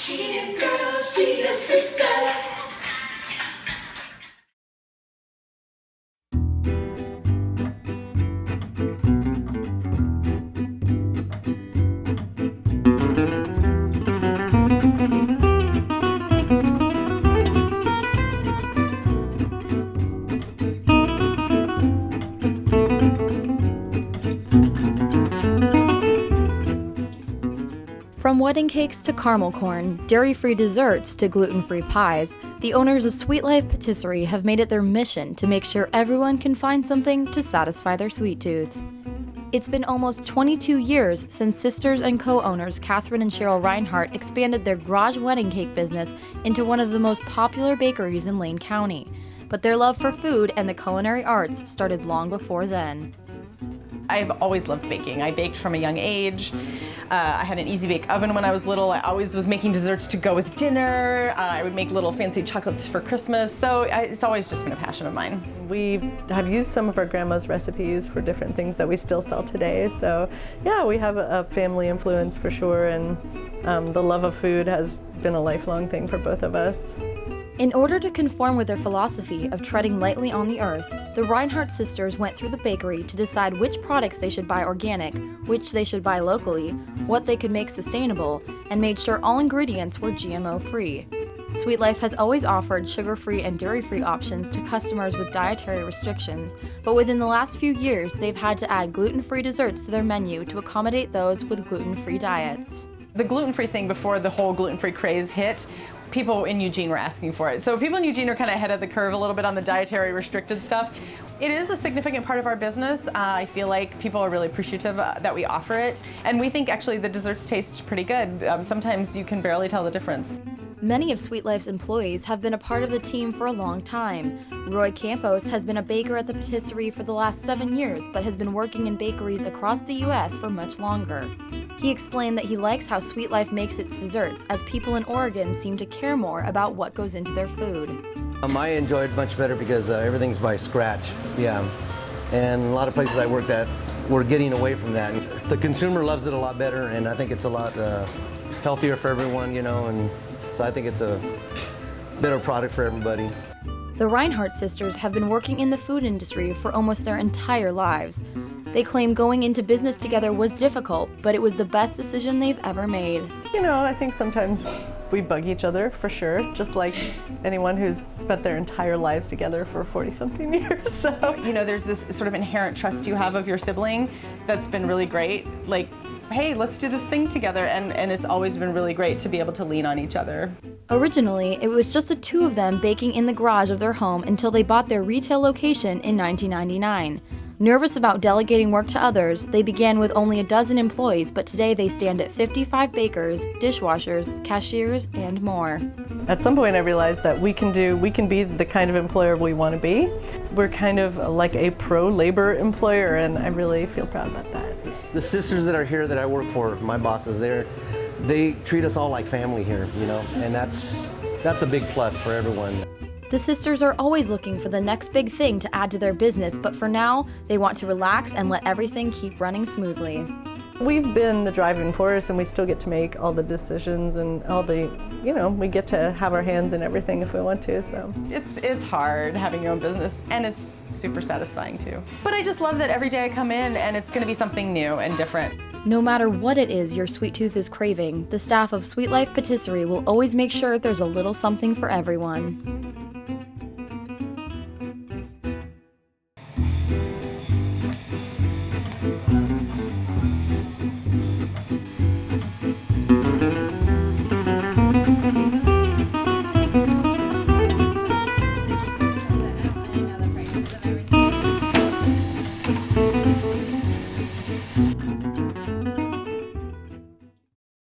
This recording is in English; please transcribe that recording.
Cheer girls, cheer sisters. From wedding cakes to caramel corn, dairy-free desserts to gluten-free pies, the owners of Sweet Life Patisserie have made it their mission to make sure everyone can find something to satisfy their sweet tooth. It's been almost 22 years since sisters and co-owners Catherine and Cheryl Reinhardt expanded their garage wedding cake business into one of the most popular bakeries in Lane County. But their love for food and the culinary arts started long before then. I've always loved baking. I baked from a young age. I had an easy bake oven when I was little. I always was making desserts to go with dinner. I would make little fancy chocolates for Christmas. So it's always just been a passion of mine. We have used some of our grandma's recipes for different things that we still sell today. So yeah, we have a family influence for sure, and the love of food has been a lifelong thing for both of us. In order to conform with their philosophy of treading lightly on the earth, the Reinhardt sisters went through the bakery to decide which products they should buy organic, which they should buy locally, what they could make sustainable, and made sure all ingredients were GMO-free. Sweet Life has always offered sugar-free and dairy-free options to customers with dietary restrictions, but within the last few years, they've had to add gluten-free desserts to their menu to accommodate those with gluten-free diets. The gluten-free thing, before the whole gluten-free craze hit, people in Eugene were asking for it. So people in Eugene are kind of ahead of the curve a little bit on the dietary restricted stuff. It is a significant part of our business. I feel like people are really appreciative that we offer it. And we think actually the desserts taste pretty good. Sometimes you can barely tell the difference. Many of Sweet Life's employees have been a part of the team for a long time. Roy Campos has been a baker at the patisserie for the last 7 years, but has been working in bakeries across the U.S. for much longer. He explained that he likes how Sweet Life makes its desserts, as people in Oregon seem to care more about what goes into their food. I enjoy it much better because everything's by scratch, yeah. And a lot of places I worked at, we're getting away from that. The consumer loves it a lot better, and I think it's a lot healthier for everyone, you know, and so I think it's a better product for everybody. The Reinhardt sisters have been working in the food industry for almost their entire lives. They claim going into business together was difficult, but it was the best decision they've ever made. You know, I think sometimes we bug each other for sure, just like anyone who's spent their entire lives together for 40-something years. So, you know, there's this sort of inherent trust you have of your sibling that's been really great. Like, hey, let's do this thing together, and it's always been really great to be able to lean on each other. Originally, it was just the two of them baking in the garage of their home until they bought their retail location in 1999. Nervous about delegating work to others, they began with only a dozen employees, but today they stand at 55 bakers, dishwashers, cashiers, and more. At some point I realized that we can be the kind of employer we want to be. We're kind of like a pro-labor employer, and I really feel proud about that. The sisters that are here that I work for, my bosses, they treat us all like family here, you know, and that's a big plus for everyone. The sisters are always looking for the next big thing to add to their business, but for now, they want to relax and let everything keep running smoothly. We've been the driving force, and we still get to make all the decisions and all the, you know, we get to have our hands in everything if we want to, so. It's hard having your own business, and it's super satisfying too. But I just love that every day I come in and it's gonna be something new and different. No matter what it is your sweet tooth is craving, the staff of Sweet Life Patisserie will always make sure there's a little something for everyone.